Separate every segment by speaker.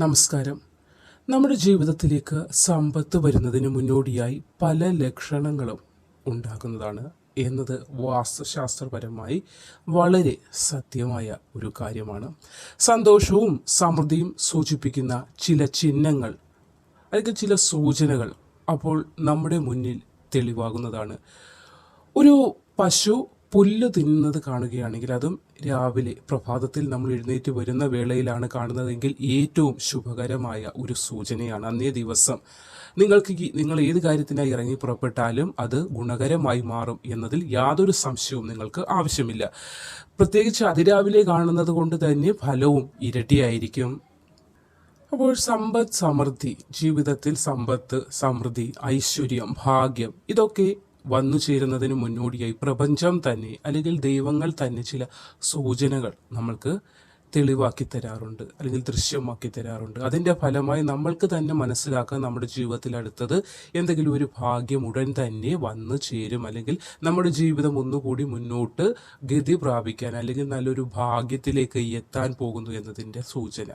Speaker 1: നമസ്കാരം. നമ്മുടെ ജീവിതത്തിലേക്ക് സമ്പത്ത് വരുന്നതിന് മുന്നോടിയായി പല ലക്ഷണങ്ങളും ഉണ്ടാകുന്നതാണ് എന്നത് വാസ്തുശാസ്ത്രപരമായി വളരെ സത്യമായ ഒരു കാര്യമാണ്. സന്തോഷവും സമൃദ്ധിയും സൂചിപ്പിക്കുന്ന ചില ചിഹ്നങ്ങൾ അല്ലെങ്കിൽ ചില സൂചനകൾ അപ്പോൾ നമ്മുടെ മുന്നിൽ തെളിവാകുന്നതാണ്. ഒരു പശു പുല്ല് തിന്നുന്നത് കാണുകയാണെങ്കിൽ, അതും രാവിലെ പ്രഭാതത്തിൽ നമ്മൾ എഴുന്നേറ്റ് വരുന്ന വേളയിലാണ് കാണുന്നതെങ്കിൽ ഏറ്റവും ശുഭകരമായ ഒരു സൂചനയാണ്. അന്നേ ദിവസം നിങ്ങൾ ഏത് കാര്യത്തിനായി ഇറങ്ങി പുറപ്പെട്ടാലും അത് ഗുണകരമായി മാറും എന്നതിൽ യാതൊരു സംശയവും നിങ്ങൾക്ക് ആവശ്യമില്ല. പ്രത്യേകിച്ച് അതിരാവിലെ കാണുന്നത് കൊണ്ട് തന്നെ ഫലവും ഇരട്ടിയായിരിക്കും. അപ്പോൾ സമ്പത്ത് സമൃദ്ധി, ജീവിതത്തിൽ സമ്പത്ത് സമൃദ്ധി ഐശ്വര്യം ഭാഗ്യം ഇതൊക്കെ വന്നു ചേരുന്നതിന് മുന്നോടിയായി പ്രപഞ്ചം തന്നെ അല്ലെങ്കിൽ ദൈവങ്ങൾ തന്നെ ചില സൂചനകൾ നമ്മൾക്ക് തെളിവാക്കി തരാറുണ്ട് അല്ലെങ്കിൽ ദൃശ്യമാക്കി തരാറുണ്ട്. അതിൻ്റെ ഫലമായി നമ്മൾക്ക് തന്നെ മനസ്സിലാക്കാൻ നമ്മുടെ ജീവിതത്തിൽ അടുത്തത് എന്തെങ്കിലും ഒരു ഭാഗ്യം ഉടൻ തന്നെ വന്നു ചേരും, അല്ലെങ്കിൽ നമ്മുടെ ജീവിതം ഒന്നുകൂടി മുന്നോട്ട് ഗതി പ്രാപിക്കാൻ അല്ലെങ്കിൽ നല്ലൊരു ഭാഗ്യത്തിലേക്ക് എത്താൻ പോകുന്നു എന്നതിൻ്റെ സൂചന.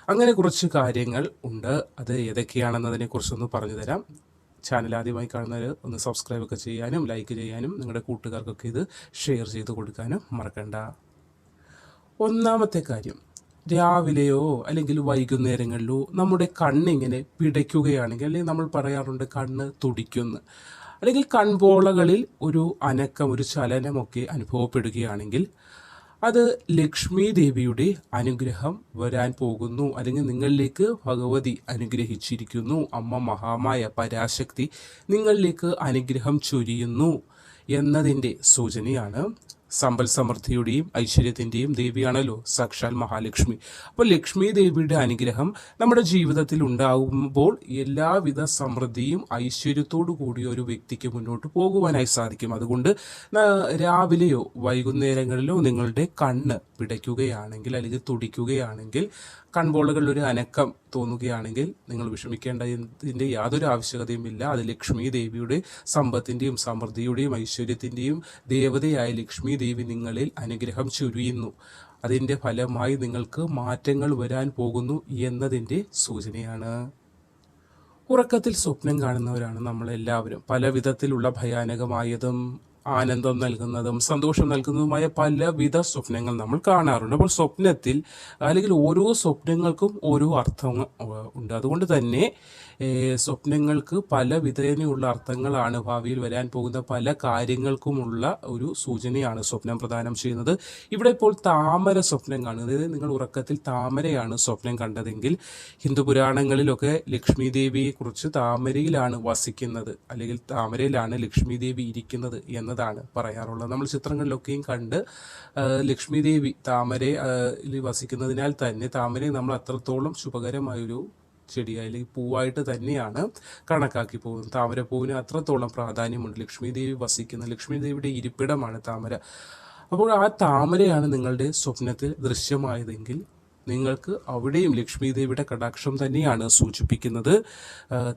Speaker 1: അങ്ങനെ കുറച്ച് കാര്യങ്ങൾ ഉണ്ട്. അത് ഏതൊക്കെയാണെന്നതിനെ കുറിച്ചൊന്ന് പറഞ്ഞു തരാം. ചാനൽ ആദ്യമായി കാണുന്നവർ ഒന്ന് സബ്സ്ക്രൈബ് ഒക്കെ ചെയ്യാനും ലൈക്ക് ചെയ്യാനും നിങ്ങളുടെ കൂട്ടുകാർക്കൊക്കെ ഇത് ഷെയർ ചെയ്ത് കൊടുക്കാനും മറക്കണ്ട. ഒന്നാമത്തെ കാര്യം, രാവിലെയോ അല്ലെങ്കിൽ വൈകുന്നേരങ്ങളിലോ നമ്മുടെ കണ്ണിങ്ങനെ പിടയ്ക്കുകയാണെങ്കിൽ, അല്ലെങ്കിൽ നമ്മൾ പറയാറുണ്ട് കണ്ണ് തുടിക്കുന്നു, അല്ലെങ്കിൽ കൺപോളകളിൽ ഒരു അനക്കം ഒരു ചലനമൊക്കെ അനുഭവപ്പെടുകയാണെങ്കിൽ അത് ലക്ഷ്മി ദേവിയുടെ അനുഗ്രഹം വരാൻ പോകുന്നു, അല്ലെങ്കിൽ നിങ്ങളിലേക്ക് ഭഗവതി അനുഗ്രഹിച്ചിരിക്കുന്നു, അമ്മ മഹാമായ പരാശക്തി നിങ്ങളിലേക്ക് അനുഗ്രഹം ചൊരിയുന്നു എന്നതിൻ്റെ സൂചനയാണ്. സമ്പൽ സമൃദ്ധിയുടെയും ഐശ്വര്യത്തിൻ്റെയും ദേവിയാണല്ലോ സാക്ഷാൽ മഹാലക്ഷ്മി. അപ്പോൾ ലക്ഷ്മി ദേവിയുടെ അനുഗ്രഹം നമ്മുടെ ജീവിതത്തിൽ ഉണ്ടാകുമ്പോൾ എല്ലാവിധ സമൃദ്ധിയും ഐശ്വര്യത്തോടു കൂടിയ ഒരു വ്യക്തിക്ക് മുന്നോട്ട് പോകുവാനായി സാധിക്കും. അതുകൊണ്ട് രാവിലെയോ വൈകുന്നേരങ്ങളിലോ നിങ്ങളുടെ കണ്ണ് പിടയ്ക്കുകയാണെങ്കിൽ അല്ലെങ്കിൽ തുടിക്കുകയാണെങ്കിൽ, കൺപോളകളിൽ ഒരു അനക്കം തോന്നുകയാണെങ്കിൽ നിങ്ങൾ വിഷമിക്കേണ്ടതിൻ്റെ യാതൊരു ആവശ്യകതയുമില്ല. അത് ലക്ഷ്മി ദേവിയുടെ സമ്പത്തിൻ്റെയും സമൃദ്ധിയുടെയും ഐശ്വര്യത്തിൻ്റെയും ദേവതയായ ലക്ഷ്മി ദേവി നിങ്ങളിൽ അനുഗ്രഹം ചൊരിയുന്നു. അതിൻ്റെ ഫലമായി നിങ്ങൾക്ക് മാറ്റങ്ങൾ വരാൻ പോകുന്നു എന്നതിൻ്റെ സൂചനയാണ്. ഉറക്കത്തിൽ സ്വപ്നം കാണുന്നവരാണ് നമ്മളെല്ലാവരും. പല വിധത്തിലുള്ള ഭയാനകമായതും ആനന്ദം നൽകുന്നതും സന്തോഷം നൽകുന്നതുമായ പലവിധ സ്വപ്നങ്ങൾ നമ്മൾ കാണാറുണ്ട്. അപ്പോൾ സ്വപ്നത്തിൽ അല്ലെങ്കിൽ ഓരോ സ്വപ്നങ്ങൾക്കും ഓരോ അർത്ഥങ്ങൾ ഉണ്ട്. അതുകൊണ്ട് തന്നെ സ്വപ്നങ്ങൾക്ക് പല വിധേനയുള്ള അർത്ഥങ്ങളാണ്. ഭാവിയിൽ വരാൻ പോകുന്ന പല കാര്യങ്ങൾക്കുമുള്ള ഒരു സൂചനയാണ് സ്വപ്നം പ്രദാനം ചെയ്യുന്നത്. ഇവിടെ ഇപ്പോൾ താമര സ്വപ്നം കാണുന്നത്, അതായത് നിങ്ങൾ ഉറക്കത്തിൽ താമരയാണ് സ്വപ്നം കണ്ടതെങ്കിൽ, ഹിന്ദു പുരാണങ്ങളിലൊക്കെ ലക്ഷ്മി ദേവിയെ കുറിച്ച് താമരയിലാണ് വസിക്കുന്നത് അല്ലെങ്കിൽ താമരയിലാണ് ലക്ഷ്മി ദേവി ഇരിക്കുന്നത് എന്നതാണ് പറയാറുള്ളത്. നമ്മൾ ചിത്രങ്ങളിലൊക്കെയും കണ്ട് ലക്ഷ്മി ദേവി താമരയിൽ വസിക്കുന്നതിനാൽ തന്നെ താമരയെ നമ്മൾ അത്രത്തോളം ശുഭകരമായൊരു ചെടിയായി അല്ലെങ്കിൽ പൂവായിട്ട് തന്നെയാണ് കണക്കാക്കി പോകുന്നത്. താമരപ്പൂവിന് അത്രത്തോളം പ്രാധാന്യമുണ്ട്. ലക്ഷ്മി ദേവി വസിക്കുന്ന ലക്ഷ്മി ദേവിയുടെ ഇരിപ്പിടമാണ് താമര. അപ്പോൾ ആ താമരയാണ് നിങ്ങളുടെ സ്വപ്നത്തിൽ ദൃശ്യമായതെങ്കിൽ നിങ്ങൾക്ക് അവിടെയും ലക്ഷ്മി ദേവിയുടെ കടാക്ഷം തന്നെയാണ് സൂചിപ്പിക്കുന്നത്.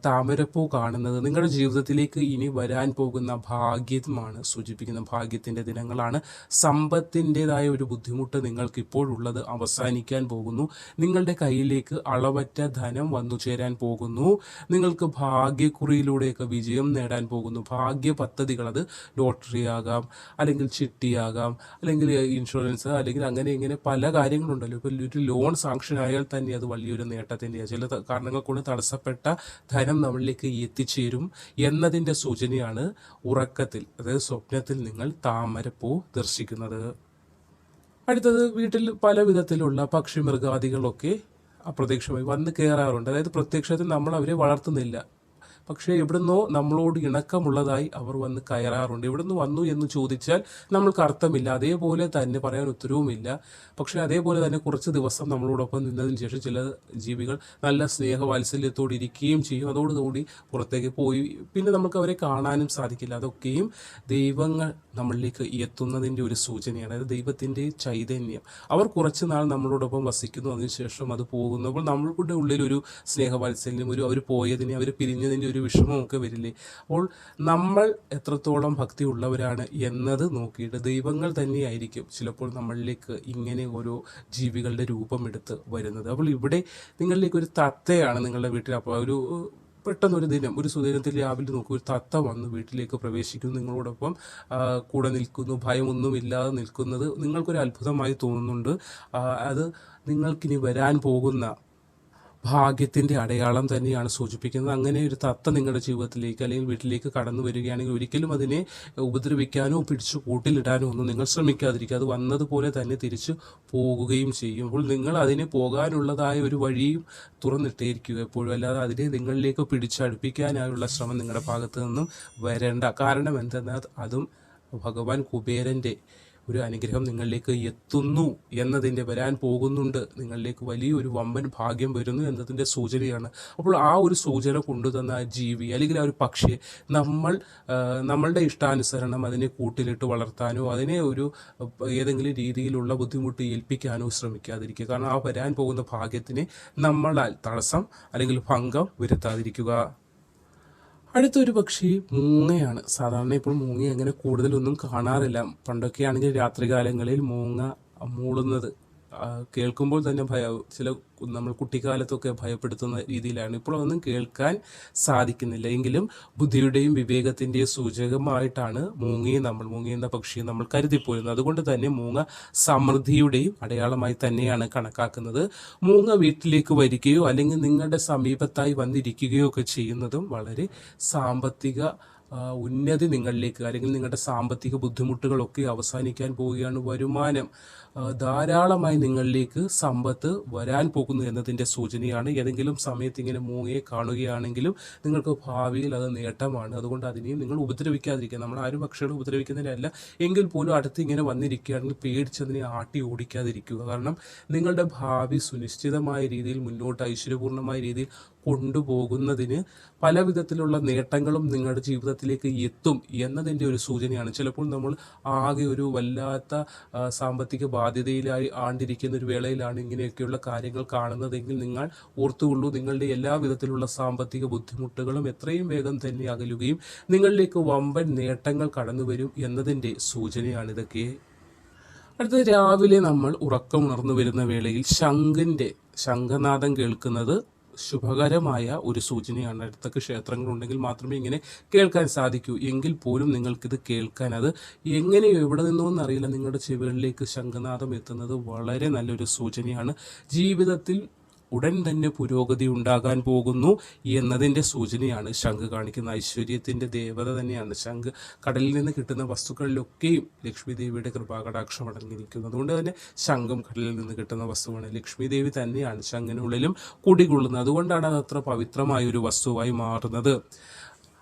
Speaker 1: താമരപ്പൂ കാണുന്നത് നിങ്ങളുടെ ജീവിതത്തിലേക്ക് ഇനി വരാൻ പോകുന്ന ഭാഗ്യമാണ് സൂചിപ്പിക്കുന്നത്. ഭാഗ്യത്തിൻ്റെ ദിനങ്ങളാണ്. സമ്പത്തിൻ്റെതായ ഒരു ബുദ്ധിമുട്ട് നിങ്ങൾക്ക് ഇപ്പോഴുള്ളത് അവസാനിക്കാൻ പോകുന്നു. നിങ്ങളുടെ കയ്യിലേക്ക് അളവറ്റ ധനം വന്നു ചേരാൻ പോകുന്നു. നിങ്ങൾക്ക് ഭാഗ്യക്കുറിയിലൂടെയൊക്കെ വിജയം നേടാൻ പോകുന്നു. ഭാഗ്യ പദ്ധതികൾ, അത് ലോട്ടറി ആകാം, അല്ലെങ്കിൽ ചിട്ടിയാകാം, അല്ലെങ്കിൽ ഇൻഷുറൻസ്, അല്ലെങ്കിൽ അങ്ങനെ ഇങ്ങനെ പല കാര്യങ്ങളുണ്ടല്ലോ. ഇപ്പോൾ ഒരു ലോൺ സാങ്ഷൻ ആയാൽ തന്നെ അത് വലിയൊരു നേട്ടത്തിൻ്റെയാണ്. ചില കാരണങ്ങൾ കൊണ്ട് തടസ്സപ്പെട്ട ധനം നമ്മളിലേക്ക് എത്തിച്ചേരും എന്നതിൻ്റെ സൂചനയാണ് ഉറക്കത്തിൽ, അതായത് സ്വപ്നത്തിൽ നിങ്ങൾ താമരപ്പൂ ദർശിക്കുന്നത്. അടുത്തത്, വീട്ടിൽ പല വിധത്തിലുള്ള പക്ഷി മൃഗാദികളൊക്കെ അപ്രത്യക്ഷമായി വന്ന് കയറാറുണ്ട്. അതായത് പ്രത്യക്ഷത്തിൽ നമ്മൾ അവരെ വളർത്തുന്നില്ല, പക്ഷേ എവിടുന്നോ നമ്മളോട് ഇണക്കമുള്ളതായി അവർ വന്ന് കയറാറുണ്ട്. എവിടുന്ന് വന്നു എന്ന് ചോദിച്ചാൽ നമ്മൾക്ക് അർത്ഥമില്ല, അതേപോലെ തന്നെ പറയാൻ ഉത്തരവുമില്ല. പക്ഷേ അതേപോലെ തന്നെ കുറച്ച് ദിവസം നമ്മളോടൊപ്പം നിന്നതിന് ശേഷം ചില ജീവികൾ നല്ല സ്നേഹവാത്സല്യത്തോടെ ഇരിക്കുകയും ചെയ്യും. അതോടുകൂടി പുറത്തേക്ക് പോയി പിന്നെ നമുക്ക് അവരെ കാണാനും സാധിക്കില്ല. അതൊക്കെയും ദൈവങ്ങൾ നമ്മളിലേക്ക് എത്തുന്നതിൻ്റെ ഒരു സൂചനയാണ്. അതായത് ദൈവത്തിൻ്റെ ചൈതന്യം. അവർ കുറച്ച് നാൾ നമ്മളോടൊപ്പം വസിക്കുന്നു, അതിനുശേഷം അത് പോകുന്നു. അപ്പോൾ നമ്മളുടെ ഉള്ളിൽ ഒരു സ്നേഹവാത്സല്യം, അവർ പോയതിനെ അവർ പിരിഞ്ഞതിൻ്റെ ഒരു വിഷമമൊക്കെ വരില്ലേ? അപ്പോൾ നമ്മൾ എത്രത്തോളം ഭക്തി ഉള്ളവരാണ് എന്നത് നോക്കിയിട്ട് ദൈവങ്ങൾ തന്നെയായിരിക്കും ചിലപ്പോൾ നമ്മളിലേക്ക് ഇങ്ങനെ ഓരോ ജീവികളുടെ രൂപമെടുത്ത് വരുന്നത്. അപ്പോൾ ഇവിടെ നിങ്ങളിലേക്ക് ഒരു തത്തയാണ് നിങ്ങളുടെ വീട്ടിൽ, അപ്പോൾ ഒരു പെട്ടെന്നൊരു ദിനം, ഒരു സുദിനത്തിൽ രാവിലെ നോക്കും, ഒരു തത്ത വന്ന് വീട്ടിലേക്ക് പ്രവേശിക്കുന്നു, നിങ്ങളോടൊപ്പം കൂടെ നിൽക്കുന്നു, ഭയമൊന്നുമില്ലാതെ നിൽക്കുന്നത് നിങ്ങൾക്കൊരു അത്ഭുതമായി തോന്നുന്നുണ്ട്. അത് നിങ്ങൾക്കിനി വരാൻ പോകുന്ന ഭാഗ്യത്തിൻ്റെ അടയാളം തന്നെയാണ് സൂചിപ്പിക്കുന്നത്. അങ്ങനെ ഒരു തത്ത നിങ്ങളുടെ ജീവിതത്തിലേക്ക് അല്ലെങ്കിൽ വീട്ടിലേക്ക് കടന്നു വരികയാണെങ്കിൽ ഒരിക്കലും അതിനെ ഉപദ്രവിക്കാനോ പിടിച്ചു കൂട്ടിലിടാനോ ഒന്നും നിങ്ങൾ ശ്രമിക്കാതിരിക്കുക. അത് വന്നതുപോലെ തന്നെ തിരിച്ചു പോകുകയും ചെയ്യും. അപ്പോൾ നിങ്ങൾ അതിനെ പോകാനുള്ളതായ ഒരു വഴിയും തുറന്നിട്ടേയിരിക്കുക എപ്പോഴും. അല്ലാതെ അതിനെ നിങ്ങളിലേക്ക് പിടിച്ചടുപ്പിക്കാനായുള്ള ശ്രമം നിങ്ങളുടെ ഭാഗത്ത് നിന്നും വരേണ്ട. കാരണം എന്തെന്നാൽ അതും ഭഗവാൻ കുബേരൻ്റെ ഒരു അനുഗ്രഹം നിങ്ങളിലേക്ക് എത്തുന്നു എന്നതിൻ്റെ, വരാൻ പോകുന്നുണ്ട്, നിങ്ങളിലേക്ക് വലിയൊരു വമ്പൻ ഭാഗ്യം വരുന്നു എന്നതിൻ്റെ സൂചനയാണ്. അപ്പോൾ ആ ഒരു സൂചന കൊണ്ടുതന്ന ആ ജീവി അല്ലെങ്കിൽ ആ ഒരു പക്ഷിയെ നമ്മളുടെ ഇഷ്ടാനുസരണം അതിനെ കൂട്ടിലിട്ട് വളർത്താനോ അതിനെ ഒരു ഏതെങ്കിലും രീതിയിലുള്ള ബുദ്ധിമുട്ട് ഏൽപ്പിക്കാനോ ശ്രമിക്കാതിരിക്കുക. കാരണം ആ വരാൻ പോകുന്ന ഭാഗ്യത്തിനെ നമ്മളാൽ തടസ്സം അല്ലെങ്കിൽ ഭംഗം വരുത്താതിരിക്കുക. അടുത്തൊരു പക്ഷി മൂങ്ങയാണ്. സാധാരണ ഇപ്പോൾ മൂങ്ങ അങ്ങനെ കൂടുതലൊന്നും കാണാറില്ല. പണ്ടൊക്കെ ആണെങ്കിൽ രാത്രികാലങ്ങളിൽ മൂങ്ങ മൂളുന്നത് കേൾക്കുമ്പോൾ തന്നെ നമ്മൾ കുട്ടിക്കാലത്തൊക്കെ ഭയപ്പെടുത്തുന്ന രീതിയിലാണ്. ഇപ്പോൾ അതൊന്നും കേൾക്കാൻ സാധിക്കുന്നില്ല. എങ്കിലും ബുദ്ധിയുടെയും വിവേകത്തിൻ്റെയും സൂചകമായിട്ടാണ് മൂങ്ങ എന്ന പക്ഷിയെ നമ്മൾ കരുതിപ്പോരുന്നത്. അതുകൊണ്ട് തന്നെ മൂങ്ങ സമൃദ്ധിയുടെയും അടയാളമായി തന്നെയാണ് കണക്കാക്കുന്നത്. മൂങ്ങ വീട്ടിലേക്ക് വരികയോ അല്ലെങ്കിൽ നിങ്ങളുടെ സമീപത്തായി വന്നിരിക്കുകയോ ഒക്കെ ചെയ്യുന്നതും വളരെ സാമ്പത്തിക ഉന്നതി നിങ്ങളിലേക്ക് അല്ലെങ്കിൽ നിങ്ങളുടെ സാമ്പത്തിക ബുദ്ധിമുട്ടുകളൊക്കെ അവസാനിക്കാൻ പോവുകയാണ്. വരുമാനം ധാരാളമായി നിങ്ങളിലേക്ക് സമ്പത്ത് വരാൻ പോകുന്നു എന്നതിൻ്റെ സൂചനയാണ്. ഏതെങ്കിലും സമയത്ത് ഇങ്ങനെ മൂങ്ങയെ കാണുകയാണെങ്കിലും നിങ്ങൾക്ക് ഭാവിയിൽ അത് നേട്ടമാണ്. അതുകൊണ്ട് അതിനെയും നിങ്ങൾ ഉപദ്രവിക്കാതിരിക്കുക. നമ്മൾ ആരും പക്ഷികളെ ഉപദ്രവിക്കുന്നതിനല്ല, എങ്കിൽ പോലും അടുത്ത് ഇങ്ങനെ വന്നിരിക്കുകയാണെങ്കിൽ പേടിച്ചതിനെ ആട്ടി ഓടിക്കാതിരിക്കുക. കാരണം നിങ്ങളുടെ ഭാവി സുനിശ്ചിതമായ രീതിയിൽ മുന്നോട്ട് ഐശ്വര്യപൂർണ്ണമായ രീതിയിൽ കൊണ്ടുപോകുന്നതിന് പല വിധത്തിലുള്ള നേട്ടങ്ങളും നിങ്ങളുടെ ജീവിതത്തിലേക്ക് എത്തും എന്നതിൻ്റെ ഒരു സൂചനയാണ്. ചിലപ്പോൾ നമ്മൾ ആകെ ഒരു വല്ലാത്ത സാമ്പത്തിക ബാധ്യതയിലായി ആണ്ടിരിക്കുന്ന ഒരു വേളയിലാണ് ഇങ്ങനെയൊക്കെയുള്ള കാര്യങ്ങൾ കാണുന്നതെങ്കിൽ നിങ്ങൾ ഓർത്തുകൊള്ളൂ, നിങ്ങളുടെ എല്ലാ വിധത്തിലുള്ള സാമ്പത്തിക ബുദ്ധിമുട്ടുകളും എത്രയും വേഗം തന്നെ അകലുകയും നിങ്ങളിലേക്ക് വമ്പൻ നേട്ടങ്ങൾ കടന്നു വരും എന്നതിൻ്റെ സൂചനയാണിതൊക്കെ. അടുത്തത് രാവിലെ നമ്മൾ ഉറക്കമുണർന്നു വരുന്ന വേളയിൽ ശംഖനാദം കേൾക്കുന്നത് ശുഭകരമായ ഒരു സൂചനയാണ്. അടുത്തൊക്കെ ക്ഷേത്രങ്ങളുണ്ടെങ്കിൽ മാത്രമേ ഇങ്ങനെ കേൾക്കാൻ സാധിക്കൂ. എങ്കിൽ പോലും നിങ്ങൾക്കിത് കേൾക്കാൻ, അത് എങ്ങനെയോ എവിടെ നിന്നോന്നും അറിയില്ല, നിങ്ങളുടെ ചെവികളിലേക്ക് ശംഖനാദം എത്തുന്നത് വളരെ നല്ലൊരു സൂചനയാണ്. ജീവിതത്തിൽ ഉടൻ തന്നെ പുരോഗതി ഉണ്ടാകാൻ പോകുന്നു എന്നതിൻ്റെ സൂചനയാണ് ശംഖ് കാണിക്കുന്ന. ഐശ്വര്യത്തിൻ്റെ ദേവത തന്നെയാണ് ശംഖ്. കടലിൽ നിന്ന് കിട്ടുന്ന വസ്തുക്കളിലൊക്കെയും ലക്ഷ്മി ദേവിയുടെ കൃപാകടാക്ഷം അടങ്ങിയിരിക്കുന്നു. അതുകൊണ്ട് തന്നെ ശംഖും കടലിൽ നിന്ന് കിട്ടുന്ന വസ്തുവാണ്. ലക്ഷ്മി ദേവി തന്നെയാണ് ശംഖിനുള്ളിലും കുടികൊള്ളുന്നത്. അതുകൊണ്ടാണ് അത് അത്ര പവിത്രമായ ഒരു വസ്തുവായി മാറുന്നത്.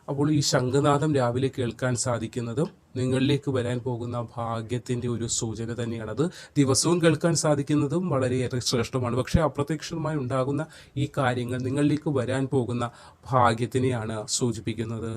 Speaker 1: അപ്പോൾ ഈ ശംഖനാദം രാവിലെ കേൾക്കാൻ സാധിക്കുന്നതും നിങ്ങളിലേക്ക് വരാൻ പോകുന്ന ഭാഗ്യത്തിൻ്റെ ഒരു സൂചന തന്നെയാണ്. അത് ദിവസവും കേൾക്കാൻ സാധിക്കുന്നതും വളരെയേറെ ശ്രേഷ്ഠമാണ്. പക്ഷേ അപ്രത്യക്ഷമായി ഉണ്ടാകുന്ന ഈ കാര്യങ്ങൾ നിങ്ങളിലേക്ക് വരാൻ പോകുന്ന ഭാഗ്യത്തിനെയാണ് സൂചിപ്പിക്കുന്നത്.